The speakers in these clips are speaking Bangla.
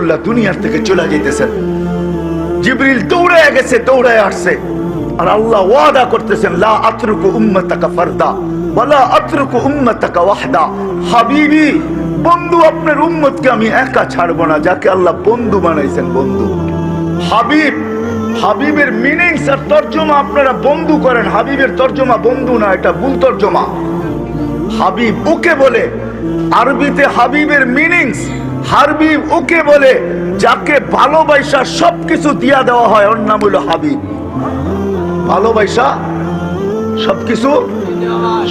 রাসূলুল্লাহ দুনিয়ার থেকে চলে যেতেছেন, জিবরিল দৌড়ায় গেছে, দৌড়ায় আসছে, আর আল্লাহ ওয়াদা করতেছেন, লা আতরুকু উম্মাতাকা ফারদা ওয়ালা আতরুকু উম্মাতাকা ওয়াহদা। হাবিবি, বন্ধু, আপনার উম্মতকে আমি একা ছাড়বো না। যাকে আল্লাহ বন্ধু বানাইছেন, বন্ধু, হাবিব। হাবিবের মিনিংস আর তর্জমা আপনারা বন্ধু করেন, হাবিবের তর্জমা বন্ধু না, এটা ভুল তর্জমা। হাবিব ওকে বলে, আরবিতে হাবিবের মিনিংস, হাবিব ওকে বলে যাকে ভালোবাসা সবকিছু দিয়া দেওয়া হয়, ওর নাম হলো হাবিব। ভালোবাসা সবকিছু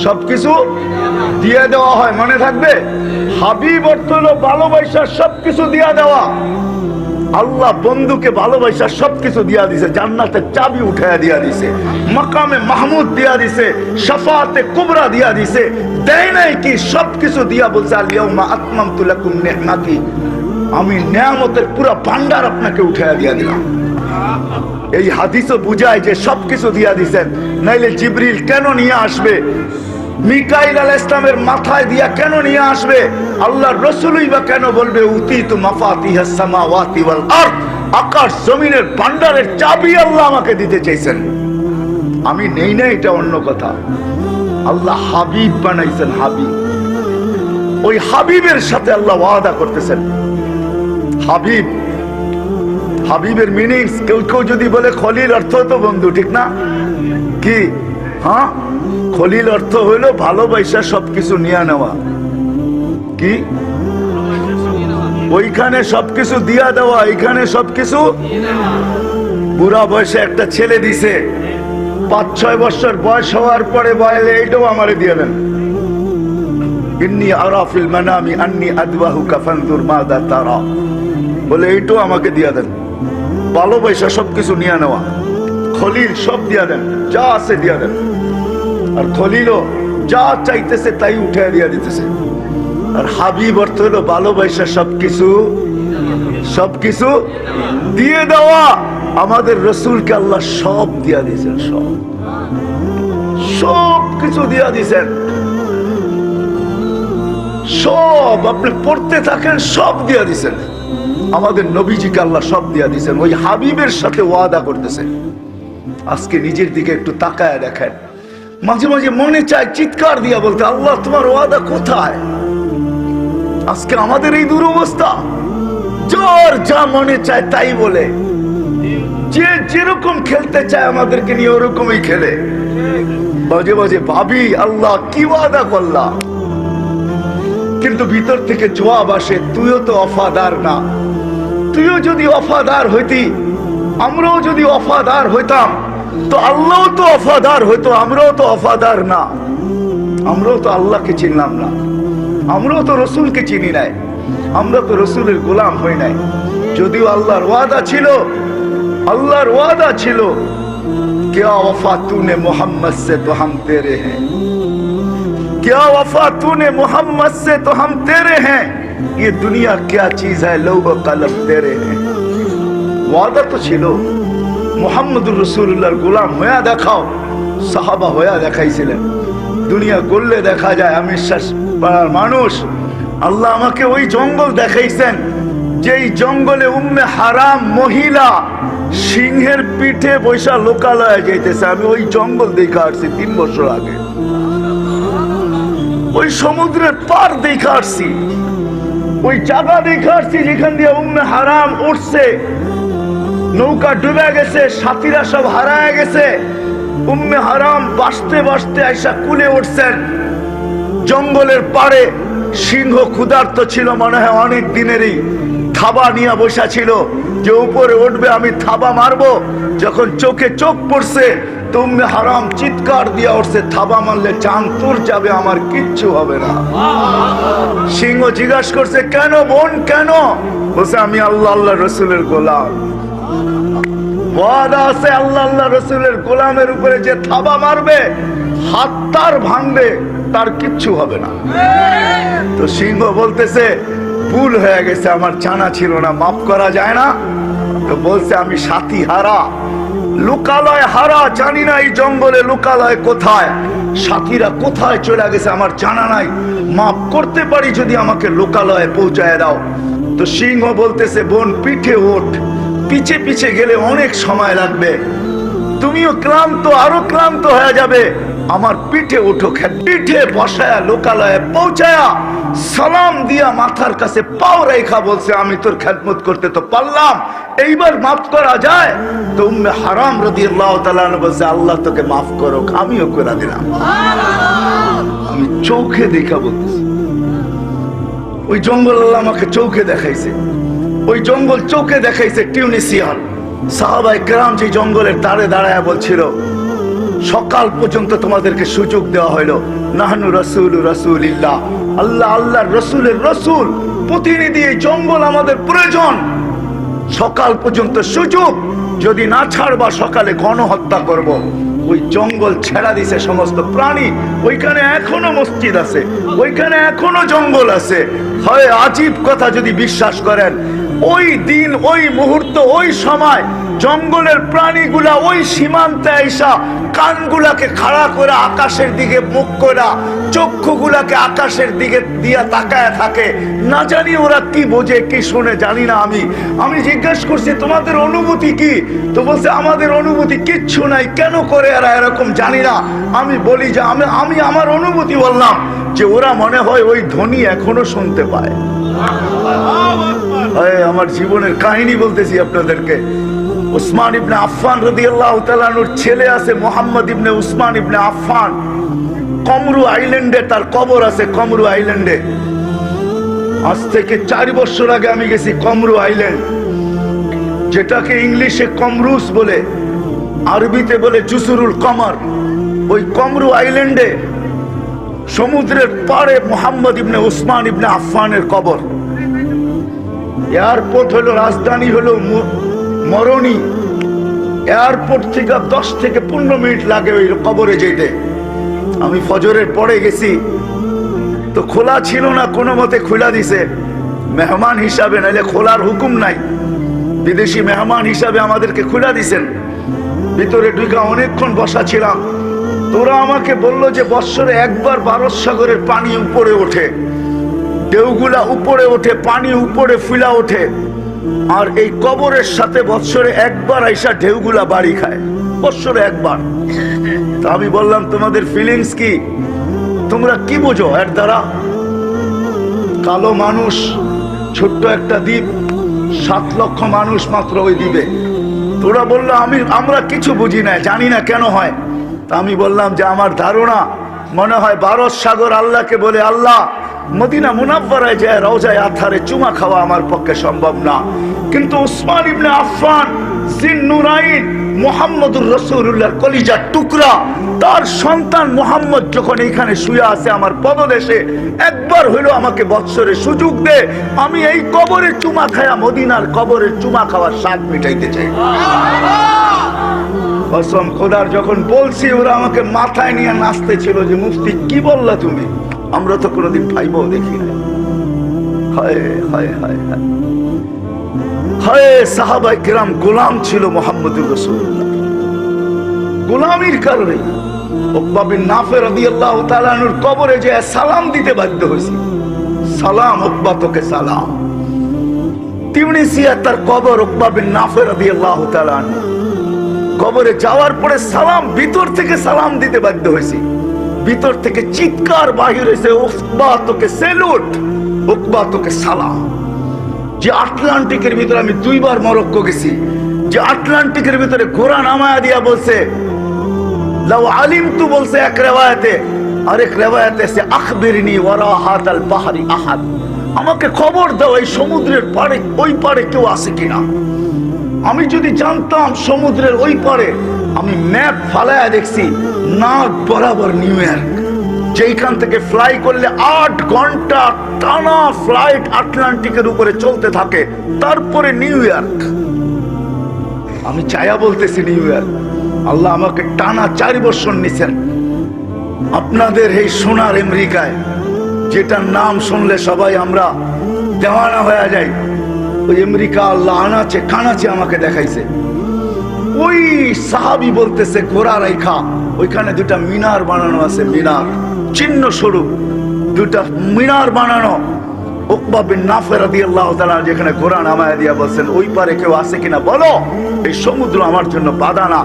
সবকিছু দিয়ে দেওয়া হয়, মনে থাকবে। হাবিব অর্থ হলো ভালোবাসা সবকিছু দিয়া দেওয়া। আল্লাহ বন্ধুকে ভালোবাসা সবকিছু দিয়া দিছে, জান্নাতের চাবি উঠাইয়া দিয়া দিছে, মাকামে মাহমুদ দিয়া দিছে, শাফাআতে কুবরা দিয়া দিছে, দেয় নাই কি সবকিছু দিয়া বলছে, আল ইয়াউমা আকমালতু লাকুম নি'মাতি, আমি নিয়ামতের পুরো ভান্ডার আপনাকে উঠাইয়া দিয়া দিলাম। এই হাদিসও বুঝায় যে সবকিছু দিয়া দিছেন, নাইলে জিবরিল কেন নিয়ে আসবে, মিকাইল আলাইহিস সালামের মাথায় দিয়া কেন নিয়ে আসবে, আল্লাহর রাসূলই বা কেন বলবে উতিতু মাফাতিহাস সামাওয়াতি ওয়াল আরদ, আকাশ জমিনের ভান্ডারের চাবি আল্লাহ আমাকে দিতে চাইছেন, আমি নেই না, এটা অন্য কথা। আল্লাহ হাবিব বানাইছেন, হাবিব। ওই হাবিবের সাথে আল্লাহ ওয়াদা করতেছেন। হাবিব, হাবিবের মিনিংস, কেউ কেউ যদি বলে খলিল, অর্থ তো বন্ধু, ঠিক না? কি? হ্যাঁ, খলিল অর্থ হইলো ভালোবাসা সবকিছু নিয়ে নেওয়া। কি? ওইখানে সবকিছু দিয়া দেওয়া, এইখানে সবকিছু। বুড়া বয়সে একটা ছেলে দিছে, 5-6 বছর বয়স হওয়ার পরে বলে, এইটাও আমারে দিয়ে দেন। ইন্নী আরা ফিল মানামি আন্নী আদবাহুকা ফানজুর মাযা তারা, বলে এইটাও আমাকে দিয়ে দেন। ভালোবাসা সবকিছু নিয়ে নেওয়া। খলিল সব দিয়া দেন, যা আছে দিয়া দেন। আর খলিলও যা চাইতেছে তাই উঠে দিয়া দিতেছে। আর হাবিব অর্থ হলো ভালোবাসা সবকিছু সবকিছু দিয়ে দেওয়া। আমাদের রসুলকে আল্লাহ সব দিয়া দিয়েছেন, সব সব কিছু দিয়া দিয়েছেন, সব আপনি পড়তে থাকেন, সব দিয়া দিয়েছেন। আমাদের নবীজিকে আল্লাহ সব দিয়া দিয়েছেন। ওই হাবিবের সাথে ওয়াদা করতেছে। আজকে নিজের দিকে একটু তাকায় দেখেন, মাঝে মাঝে মনে চায় চিৎকার দিয়া বলতে, আল্লাহ তোমার ওয়াদা কোথায়? আজকে আমাদের এই দুরবস্থা, যার যা মনে চায় তাই বলে, যে যেরকম খেলতে চায় আমাদেরকে নিয়ে ওরকমই খেলে। মাঝে মাঝে ভাবি, আল্লাহ কি ওয়াদা করলাম, কিন্তু ভিতর থেকে জবাব আসে, তুইও তো ওয়াফাদার না। তুইও যদি ওয়াফাদার হইতি, আমরাও যদি ওয়াফাদার হইতাম, তো আল্লাহও তো ওয়াফাদার হইতো, আমরাও তো ওয়াফাদার না। আমরাও তো আল্লাহকে চিনলাম না, আমরাও তো রসুলকে চিনি নাই, আমরা তো রসুলের গোলাম হই নাই। যদিও আল্লাহর ওয়াদা ছিল, আল্লাহর ওয়াদা ছিল, क्या वफा तूने मोहम्मद से तो हम तेरे हैं, क्या वफा तूने मोहम्मद से तो हम तेरे हैं, ये दुनिया क्या चीज है लौह कलम तेरे हैं। ওয়াদা তো ছিল, মুহাম্মদুর রাসূলুল্লাহর গোলাম হয়ে দেখাও। সাহাবা হয়ে দেখাইছিলেন। দুনিয়া গড়লে দেখা যায় আমি পাড়ার মানুষ। আল্লাহ আমাকে ওই জঙ্গল দেখাইছেন, যেই জঙ্গলে উম্মে হারাম মহিলা সিংহের পিঠে বৈশা লোকালয়ে যাইতেছে। আমি ওই জঙ্গল দেখে আসছি 3 বছর আগে। ওই সমুদ্রের পার দেখে আসছি, ওই জায়গা দেখে আসছি যেখান দিয়ে উম্মে হারাম উঠছে। নৌকা ডুবে গেছে, সাথীরা সব হারায় গেছে। উম্মে হারাম বাঁচতে বাঁচতে আইসা কুলে উঠছেন। জঙ্গলের পাড়ে সিংহ ক্ষুধার্ত ছিল, মনে হয় অনেক দিনেরই। থাবা নিয়ে বসা ছিল যে উপরে উঠবে, আমি থাবা মারবো। যখন চোখে চোখ পড়ছে, তো উম্মে হারাম চিৎকার দিয়া উঠছে, থাবা মারলে চাঁদ তোর যাবে, আমার কিচ্ছু হবে না। সিংহ জিজ্ঞাসা করছে, কেন বোন, কেন? বলছে, আমি আল্লাহ আল্লাহ রসুলের গোলাম। ওয়াদা আছে আল্লাহ আল্লাহ রসুলের গোলামের উপরে যে থাবা মারবে, হাত তার ভাঙবে, তার কিচ্ছু হবে না। তো সিংহ বলতেছে, ভুল হয়ে গেছে, আমার জানা ছিল না, মাফ করা যায় না? তো বলছে, আমি সাথী হারা, লোকালয় হারা, জানি না এই জঙ্গলে লোকালয় কোথায়, সাথীরা কোথায় চলে গেছে আমার জানা নাই। মাফ করতে পারি যদি আমাকে লোকালয়ে পৌঁছায় দাও। তো সিংহ বলতেছে বোন পিঠে ওঠ, পিছে পিছে গেলে অনেক সময় লাগবে, তুমিও ক্লান্ত, আরো ক্লান্ত হয়ে যাবে, আমার পিঠে ওঠো। পিঠে বসায়া লোকালয়ে পৌঁছায়া সালাম দিয়া মাথার কাছে পাও রেখা বলছে আমি তোর খেদমত করতে তো পারলাম, এইবার মাফ করা যায়? তো উম্মে হারাম রাদিয়াল্লাহু তাআলা বলছে আল্লাহ তোকে মাফ করো, আমিও করে দিলাম। আমি চোখে দেখা বলতেছি, ওই জঙ্গল আল্লাহ আমাকে চোখে দেখাইছে, ওই জঙ্গল চোখে দেখাইছে টিউনিসিয়ার। সাহাবায়ে কেরাম যে জঙ্গলের ধারে দাঁড়ায় বলছিল সকাল পর্যন্ত তোমাদেরকে সুযোগ দেওয়া হইলো, নাহনু রাসূলু রাসূলিল্লাহ, আল্লাহ আল্লাহর রাসূলের রাসূল, প্রতিনিধি এই জঙ্গল আমাদের প্রয়োজন, সকাল পর্যন্ত সুযোগ, যদি না ছাড়বা সকালে গণহত্যা করব। ওই জঙ্গল ছেড়া দিছে সমস্ত প্রাণী, ওইখানে এখনো মসজিদ আছে, ওইখানে এখনো জঙ্গল আছে। হয় আজীব কথা যদি বিশ্বাস করেন, ওই দিন, ওই মুহূর্ত, ওই সময় জঙ্গলের প্রাণীগুলা ওই সীমান্তে আইসা কানগুলাকে খাড়া করে আকাশের দিকে মুখ করা, চক্ষুগুলাকে আকাশের দিকে দিয়া তাকায় থাকে, না জানি ওরা কি বোঝে কি শুনে জানি না। আমি জিজ্ঞেস করছি তোমাদের অনুভূতি কি? তো বলছে আমাদের অনুভূতি কিচ্ছু নাই, কেন করে এরা এরকম জানি না। আমি বলি যে আমি আমার অনুভূতি বললাম যে ওরা মনে হয় ওই ধ্বনি এখনো শুনতে পায়। আমার জীবনের কাহিনী বলতেছি আপনাদেরকে। উসমান ইবনে আফফান রাদিয়াল্লাহু তাআলা আনহুর ছেলে আছে মুহাম্মদ ইবনে উসমান ইবনে আফফান, কমরু আইল্যান্ডে তার কবর আছে, কমরু আইল্যান্ডে। আজ থেকে 4 বছর আগে আমি গেছি কমরু আইল্যান্ড, যেটাকে ইংলিশে কমরুস বলে, আরবিতে বলে জুসুরুল কমর। ওই কমরু আইল্যান্ডে সমুদ্রের পাড়ে মুহাম্মদ ইবনে উসমান ইবনে আফফানের কবর। এয়ারপোর্ট হলো, রাজধানী হলো মরণী, এয়ারপোর্ট থেকে 10 থেকে 15 মিনিট লাগে ওই কবরে যেতে। আমি ফজরের পরে গেছি, তো খোলা ছিল না, কোনো মতে খোলা দিছে মেহমান হিসাবে, নাইলে খোলার হুকুম নাই। বিদেশি মেহমান হিসাবে আমাদেরকে খোলা দিছেন। ভিতরে ঢুকে অনেকক্ষণ বসা ছিলাম। তোরা আমাকে বললো যে বৎসরে একবার ভারত সাগরের পানি উপরে ওঠে, ঢেউগুলা উপরে ওঠে, পানি উপরে ফুলা ওঠে, আর এই কবরের সাথে বৎসরে একবার আইসা ঢেউগুলা বাড়ি খায়, বৎসরে একবার। তা আমি বললাম তোমাদের ফিলিংস কি, তোমরা কি বোঝো এর দ্বারা? কালো মানুষ, ছোট্ট একটা দ্বীপ, 7 লক্ষ মানুষ মাত্র ওই দ্বীপে। তোরা বললো আমরা কিছু বুঝি না, জানি না কেন হয়। তা আমি বললাম যে আমার ধারণা মনে হয় ভারত সাগর আল্লাহকে বলে আল্লাহ মদিনা মুনাফফারায় যায় রওজায়ে আতহারে চুমা খাওয়া আমার পক্ষে সম্ভব না, কিন্তু উসমান ইবনে আফফান জিন্নুরাইন মুহাম্মদুর রাসূলুল্লাহর কলিজার টুকরা, তার সন্তান মুহাম্মদ যখন এখানে শুয়ে আছে আমার পদদেশে, একবার হইলো আমাকে বৎসরে সুযোগ দে, আমি এই কবরের চুমা খায়া মদিনার কবরের চুমা খাওয়ার স্বাদ মিটাইতে চাই। কসম খোদার, যখন বলছি ওরা আমাকে মাথায় নিয়ে নাচতে ছিল যে মুফতি কি বললা তুমি, আমরা তো কোনোদিন ভাইবও দেখি না। হায় হায় হায় হায় হায়, সাহাবায়ে কেরাম গোলাম ছিল মুহাম্মদুর রাসূলুল্লাহ, গোলামির কারণে উকবা বিন নাফে রাদিয়াল্লাহু তাআলা আনহুর কবরে যে সালাম দিতে বাধ্য হয়েছি। সালাম উকবা, তোকে সালাম। তিউনিসিয়া তার কবর, উকবা বিন নাফে রাদিয়াল্লাহু তাআলা আনহু কবরে যাওয়ার পরে সালাম, ভিতর থেকে সালাম দিতে বাধ্য হয়েছি। ভিতর থেকে চিৎকার বাহির হয়েছে, উকবা তোকে স্যালুট, উকবা তোকে সালাম। যে আটলান্টিকের ভিতরে, আমি 2 বার মরক্কো গেছি, যে আটলান্টিকের ভিতরে ঘোড়া নামায়া দিয়া বলছে লাউ আলিমতু, বলছে এক রিওয়ায়াতে, আরেক রিওয়ায়াতে সে আখবিরনি ওয়ারাহাতাল বাহরি আহাদ, আমাকে খবর দাও এই সমুদ্রের পাড়ে, ওই পাড়ে কেউ আছে কিনা। আমি যদি জানতাম সমুদ্রের ওই পারে, আমি ম্যাপ ফালায়া দেখছি নাক বরাবর নিউ ইয়র্ক, যেখান থেকে ফ্লাই করলে 8 ঘন্টা টানা ফ্লাইট আটলান্টিকের উপরে চলতে থাকে, তারপরে নিউ ইয়র্ক। আমি চায়া বলতেছি নিউ ইয়র্ক। আল্লাহ আমাকে টানা 4 বছর নিছেন আপনাদের এই সোনার আমেরিকায়, যেটার নাম শুনলে সবাই আমরা দেওয়ানা হয়ে যাই। ওই আমেরিকা আল্লাহ আনাচে কানাচে আমাকে দেখাইছে। ওই সাহাবী বলতেছে ঘোড়া রাইখা ওইখানে 2টা মিনার বানানো আছে, মিনার চিহ্ন স্বরূপ 2টা মিনার বানানো, উকবা বিন নাফি রাদিয়াল্লাহু তাআলা যেখানে ঘোড়া নামায় দিয়া বলছেন, ওই পারে কেউ আছে কিনা বলো, এই সমুদ্র আমার জন্য বাধা না।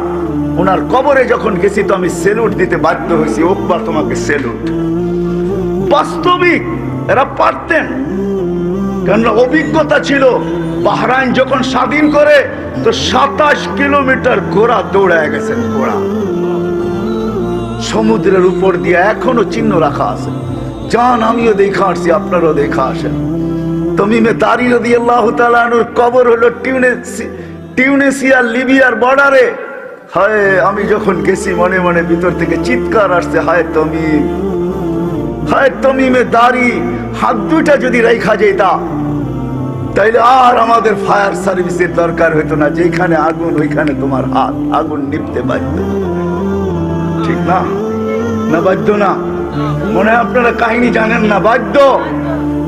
ওনার কবরে যখন গেছি তো আমি সেলুট দিতে বাধ্য হয়েছি, উকবা তোমাকে সেলুট। বাস্তবিক এরা পারতেন, কারণ অভিজ্ঞতা ছিল। বাহরাইন যখন স্বাধীন করে তো 27 কিলোমিটার ঘোড়া দৌড়ায় গেছেন। ঘোড়া সমুদ্রের উপর দিয়ে এখনো চিহ্ন রাখা আছে। যান, আমিও দেখা আসছি, আপনারও দেখা আসেন। তামিমে দারি রাদিয়াল্লাহু তাআলা আনহুর কবর হলো টিউনিসিয়া লিবিয়ার বর্ডারে। হায়, আমি যখন গেছি মনে মনে ভিতর থেকে চিৎকার আসছে, হায় তামিম, হায় তামিমে দারি, হাত দুইটা যদি রাইখা যেতা তাইলে আর আমাদের ফায়ার সার্ভিসের দরকার হইতো না। যেখানে আগুন ওইখানে তোমার হাত, আগুন নিভতে বাধ্য। ঠিক না? না বাধ্য না? মনে হয় আপনারা কাহিনী জানেন না, বাধ্য।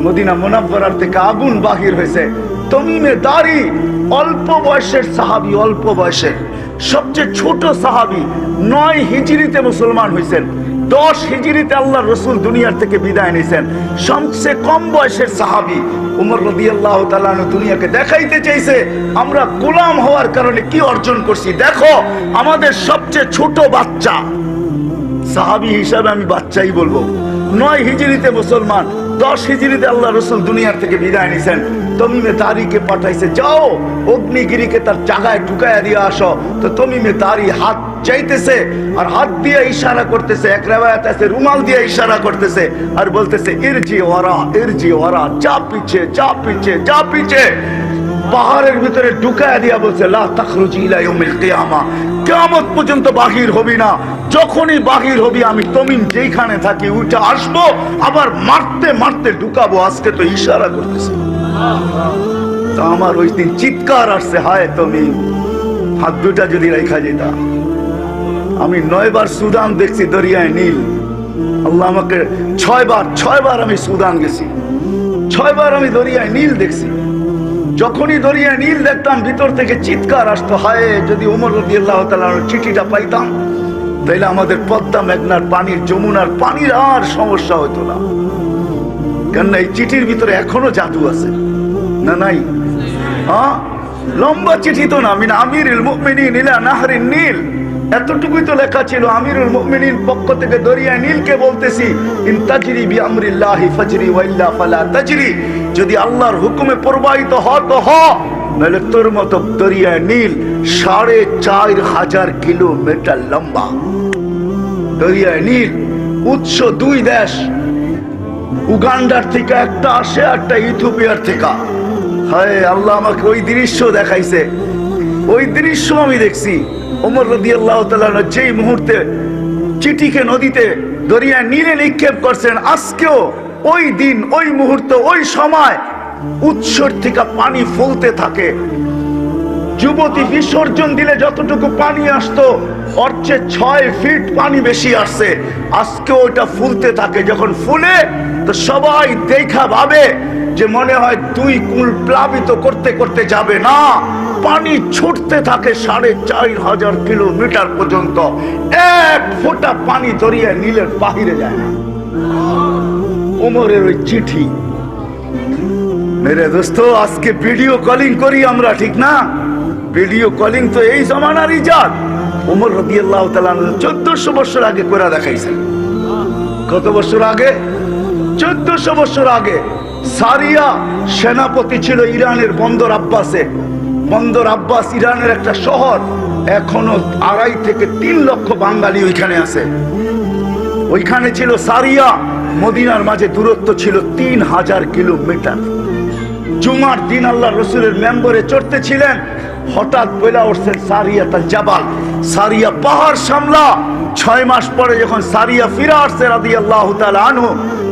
মদিনা মুনাওয়ারার থেকে আগুন বাহির হয়েছে। তামিমে দারি অল্প বয়সের সাহাবী, অল্প বয়সের সবচেয়ে ছোট সাহাবী। 9 হিজরিতে মুসলমান হয়েছেন, 10 হিজরিতে আল্লাহর রাসূল দুনিয়ার থেকে বিদায় নিয়েছেন। সবচেয়ে কম বয়সের সাহাবী উমর রাদিয়াল্লাহু তাআলা দুনিয়াকে দেখাইতে চাইছে আমরা গোলাম হওয়ার কারণে কি অর্জন করছি। দেখো, আমাদের সবচেয়ে ছোট বাচ্চা সাহাবী হিসাবে আমি বাচ্চাই বলবো। 9 হিজরিতে মুসলমান, 10 হিজরিতে আল্লাহ রাসূল দুনিয়ার থেকে বিদায় নিছেন। তামিমে দারিকে পাঠাইছে, যাও অগ্নিগিরিকে তার জায়গায় ঢুকাইয়া দিয়ে আসো। তো তামিমে দারি হাত চাইতেছে আর হাত দিয়ে ইশারা করতেছে। এক riwayat আছে রুমাল দিয়ে ইশারা করতেছে আর বলতেছে, ইরজি ওয়ারা, ইরজি ওয়ারা, যা পিছে, যা পিছে, যা পিছে। পাহাড়ের ভিতরে ঢুকাইয়া দিয়া বলছে, লা তাখরুজি ইলা ইয়াউমিল কিয়ামা, কিয়ামত পর্যন্ত বাহির হবি না। যখনই বাহির হবি আমি তামিম যেখানে থাকি উঠে আসবো, আবার মারতে মারতে ঢুকাবো। আজকে তো ইশারা করতেছে। তো আমার ওই দিন চিৎকার আসছে, হায় তামিম, হাত দুটা যদি রেখা যেতা। আমি 9 বার সুদান দেখছি, দরিয়ায় নীল। আল্লাহ আমাকে 6 বার আমি সুদান গেছি, 6 বার আমি দরিয়ায় নীল দেখছি। যখনই দরিয়ায় নীল দেখতাম ভিতর থেকে চিৎকার আসতো, হায় যদি ওমর রাদিয়াল্লাহু তাআলার চিঠিটা পাইতাম তাইলে আমাদের পদ্মা মেঘনার পানির, যমুনার পানির আর সমস্যা হতো না। কেননা এই চিঠির ভিতরে এখনো জাদু আছে না? নাই? হ্যাঁ, লম্বা চিঠি তো না, মিন আমিরুল মুমিনিন ইলা নাহরিন নীল, এতটুকুই তো লেখা ছিল। আমিরুল মুমিনিন পক্ষ থেকে দরিয়া নীলকে বলতেছি, ইন তাজরি বিআমরিল্লাহি ফাজরি ওয়া ইল্লা ফালা তাজরি, যদি আল্লাহর হুকুমে প্রবাহিত হ তো হ, নাহলে তোর মতো দরিয়া নীল 4,500 কিলোমিটার লম্বা দরিয়া নীল। উৎস 2 দেশ, উগান্ডার থেকে একটা আসে, একটা ইথিওপিয়ার থেকে। হায় আল্লাহ আমাকে ওই দৃশ্য দেখাইছে, ওই দৃশ্য আমি দেখছি। ওমর রাদিয়াল্লাহু তাআলা যেই মুহূর্তে চিঠিকে নদীতে দরিয়া নীলে নিক্ষেপ করছেন, আজকেও ওই দিন, ওই মুহূর্ত, ওই সময় উৎসর থেকে পানি ফলতে থাকে। যুবতী বিসর্জন দিলে যতটুকু পানি আসতো ওর চেয়ে 6 ফিট পানি বেশি আসছে। আজকে ওটা ফুলতে থাকে। যখন ফুলে তো সবাই দেখা ভাবে যে মনে হয় 2 কুল প্লাবিত করতে করতে যাবে, না, পানি ছুটতে থাকে 4,500 কিলোমিটার পর্যন্ত। 1 ফোঁটা পানি দরিয়া নীলের বাহিরে যায় না। ওমরের ওই চিঠি। মেরে দোস্ত, আজকে ভিডিও কলিং করি আমরা, ঠিক না? ভিডিও কলিং তো এই জমানার ইজাদ। ওমর রাদিয়াল্লাহু তাআলা 1400 বছর আগে করে দেখাইছেন। কত বছর আগে? 1400 বছর আগে। সারিয়া সেনাপতি ছিল ইরানের বন্দর আব্বাসে। বন্দর আব্বাস ইরানের একটা শহর। এখনো 2.5 থেকে 3 লক্ষ বাঙালি ওইখানে আছে। ওইখানে ছিল সারিয়া। মদিনার মাঝে দূরত্ব ছিল 3000 কিলোমিটার। জুমার দিন আল্লাহ রসুলের মেম্বরে চড়তে ছিলেন, হঠাৎ বইলা উঠছেন সারিয়া তাল জাবাল, সারিয়া পাহাড় সামলা। 6 মাস পরে যখন সারিয়া ফিরে আসছে রাদিয়াল্লাহু তাআলা আনহু,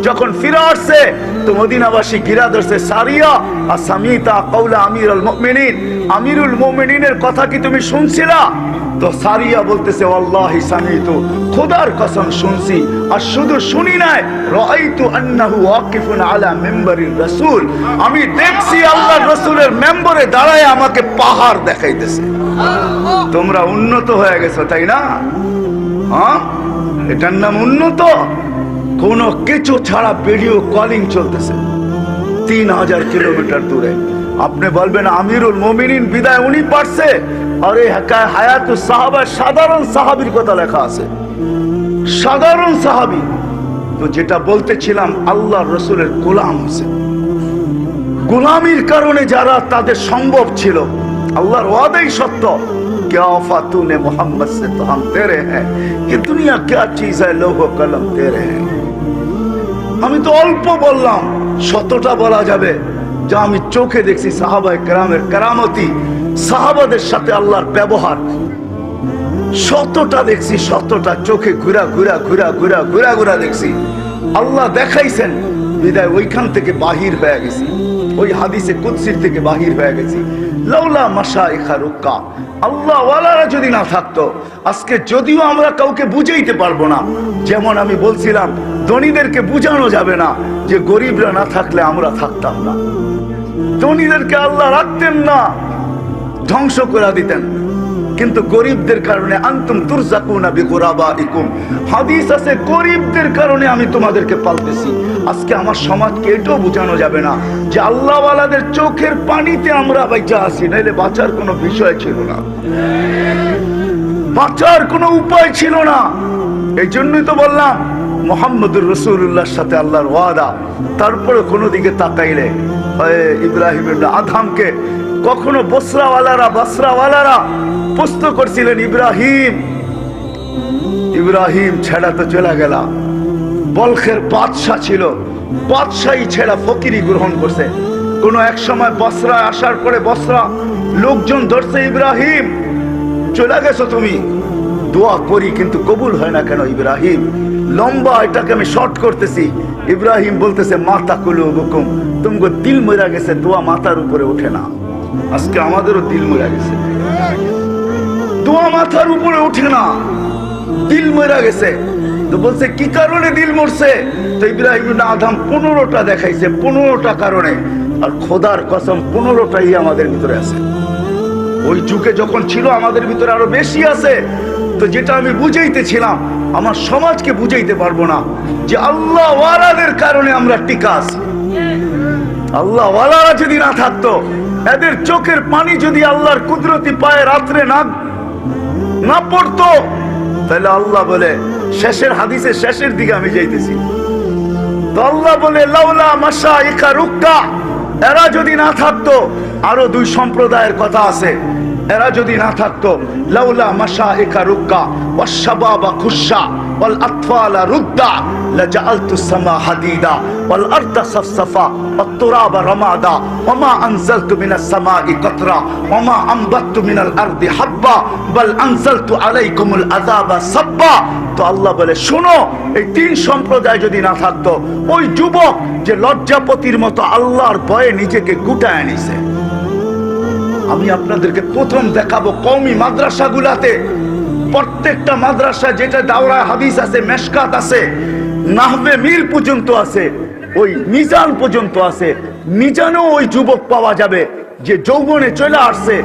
যখন ফিরে আসছে তো মদিনাবাসী ঘিরা ধরছে, সারিয়া আসামিতা কাউলা আমিরুল মুমিনিন, আমিরুল মুমিনিনের কথা কি তুমি শুনছিলা? তো সারিয়া বলতেছে, ওয়াল্লাহি সামিতু, খোদার কসম শুনছি। আর শুধু শুনি নাই, রাআইতু আন্নাহু ওয়াকিফুন আলা মিম্বারির রাসূল, আমি দেখছি আল্লাহর রাসূলের মেম্বরে দাঁড়ায় আমাকে পাহাড় দেখাইতেছে। তোমরা উন্নত হয়ে গেছো, তাই না? হ্যাঁ, এটার নাম উন্নত। কোনো কিছু ছাড়া ভিডিও কলিং চলতেছে। 3000 কিলোমিটার দূরে। আপনি বলবেন আমিরুল মুমিনিন বিদায় উনি পারছে, আরে হায়াতুস সাহাবা সাধারণ সাহাবীর কথা লেখা আছে, সাধারণ সাহাবী। তো যেটা বলতেছিলাম, আল্লাহর রাসূলের গোলাম হয়েছে, গোলামির কারণে যারা তাদের সম্ভব ছিল, আল্লাহর ওয়াদাই সত্য, क्या वफा तूने मोहम्मद से तो हम तेरे हैं, ये दुनिया क्या चीज है, लोगो कलम तेरे हैं। আমি তো অল্প বললাম, শতটা বলা যাবে যা আমি চোখে দেখছি সাহাবায়ে কেরামের কেরামতি, সাহাবাদের সাথে আল্লাহর ব্যবহার, শতটা দেখছি, শতটা চোখে ঘুরা ঘুরা ঘুরা ঘুরা ঘুরা ঘুরা দেখছি। আল্লাহ দেখাইছেন বিদায় ওইখান থেকে বাহির হয়ে গেছি, ওই হাদিসে কুদসির থেকে বাহির হয়ে গেছি। লাউলা মাশাইখা রুক্কা, আল্লাহ ওয়ালারা যদি না থাকতো, আজকে যদিও আমরা কাউকে বুঝাইতে পারবো না, যেমন আমি বলছিলাম ধনীদেরকে বুঝানো যাবে না যে গরিবরা না থাকলে আমরা থাকতাম না, ধনীদেরকে আল্লাহ রাখতেন না, ধ্বংস করে দিতেন, কিন্তু গরিবদের কারণে আনতুম তুরজাকুনা বিগুরাবাইকুম, হাদিস আছে গরিবদের কারণে আমি তোমাদেরকে পালতেছি। আজকে আমার সমাজকে এটাও বোঝানো যাবে না যে আল্লাহ ওয়ালাদের চোখের পানিতে আমরা বাইচা আছি, নাইলে বাঁচার কোনো বিষয় ছিল না, বাঁচার কোনো উপায় ছিল না। এই জন্যই তো বললাম মুহাম্মদুর রাসূলুল্লাহর সাথে আল্লাহর ওয়াদা। তারপরে কোনো দিকে তাকাইলে ইব্রাহিম ইবনে আদহামকে কখনো বসরাওয়ালারা প্রশ্ন করছিলেন, ইব্রাহিম ছেড়া তো চলে গেল, বলখের বাদশা ছিল, বাদশাহী ছেড়া ফকিরি গ্রহণ করছে। কোন এক সময় বসরায় আসার পরে বসরা লোকজন ধরছে, ইব্রাহিম চলে গেছো তুমি, দোয়া করি কিন্তু কবুল হয় না কেন ইব্রাহিম? লম্বা, এটাকে আমি শর্ট করতেছি। ইব্রাহিম বলতেছে মাতা কুলুবুকুম, তোমাকে দিল মরা গেছে, দোয়া মাথার উপরে ওঠে না। আজকে আমাদেরও দিল মরা গেছে, দোয়া মাথার উপরে ওঠে না, দিল মরা গেছে। তো বলছে কি কারণে দিল মরছে? তো ইব্রাহিম ইবনে আদম 15টা দেখাইছে, 15টা কারণে। আর খোদার কসম 15টাই আমাদের ভিতরে আছে। ওই যুগে যখন ছিল আমাদের ভিতরে আরো বেশি আছে। তো যেটা আমি বুঝাইতেছিলাম, আমার সমাজকে বুঝাইতে পারবো না যে আল্লাহ ওয়ালাদের কারণে আমরা টিকা আছি। আল্লাহ ওয়ালারা যদি না থাকতো, এদের চোখের পানি যদি আল্লাহর কুদরতি পায়ে রাত্রে না পড়তো, তাহলে আল্লাহ বলে, শেষের হাদিসের শেষের দিকে আমি যাইতেছি, তো আল্লাহ বলে লাউলা মাশাইখা রুক্কা, এরা যদি না থাকতো, আরো 2 সম্প্রদায়ের কথা আছে, এরা যদি না থাকতো, লাউলা মাশাইখা রুক্কা ওয়াশশাবাবা খুশা ওয়াল আতফালা রুদ্দা লাজাআলতুস সামা হাদিদা ওয়াল আরদা সাফসাফা ওয়াত তুরাবা রামাদা ওয়ামা আনজালতু মিনাস সামাই কাতরা ওয়ামা আমবাততু মিনাল আরদি হাব্বা বাল আনজালতু আলাইকুমুল আযাবা সাব্বা। তো আল্লাহ বলে শোনো, এই 3 সম্প্রদায় যদি না থাকতো, ওই যুবক যে লজ্জাপতির মতো আল্লাহর ভয়ে নিজেকে গুটায় নিছে, আমি আপনাদেরকে প্রথম দেখাবো কওমি মাদ্রাসাগুলাতে, প্রত্যেকটা মাদ্রাসা যেটা দাওরায়ে হাদিস আছে, মেশকাত আছে, নাহবে মিল পর্যন্ত আছে, ওই মিজান পর্যন্ত আছে। মিজানেও ওই যুবক পাওয়া যাবে যে যৌবনে চলে আসছে,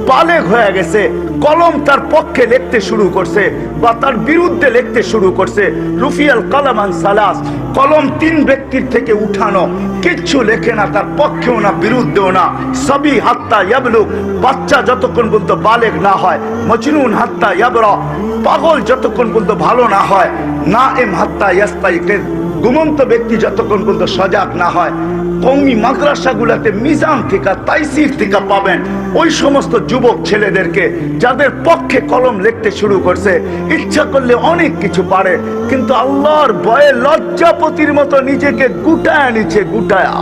বালেগ হয়ে গেছে, কলম তার পক্ষে লিখতে শুরু করছে বা তার বিরুদ্ধে লিখতে শুরু করছে। রুফিয়াল কলম আন সালাস, কলম 3 ব্যক্তির থেকে উঠানো, কিচ্ছু লেখে না, তার পক্ষেও না বিরুদ্ধেও না। সবই হাত্তা ইয়াবলুগ, বাচ্চা যতক্ষণ পর্যন্ত বালেগ না হয়। মজনুন হাত্তা ইয়াবরা, পাগল যতক্ষণ পর্যন্ত ভালো না হয়। নাইম হাত্তা ইয়াস্তাইকিজ, ঘুমন্ত ব্যক্তি যতক্ষণ পর্যন্ত সজাগ না হয়। কওমি মাদ্রাসাগুলোতে মিজান থেকে, তাইসির থেকে পাবেন ওই সমস্ত যুবক ছেলেদেরকে যাদের পক্ষে কলম লিখতে শুরু করছে, ইচ্ছা করলে অনেক কিছু পারে, কিন্তু আল্লাহর ভয়ে লজ্জাপতির মতো নিজেকে গুটায় নিচ্ছে, গুটায়া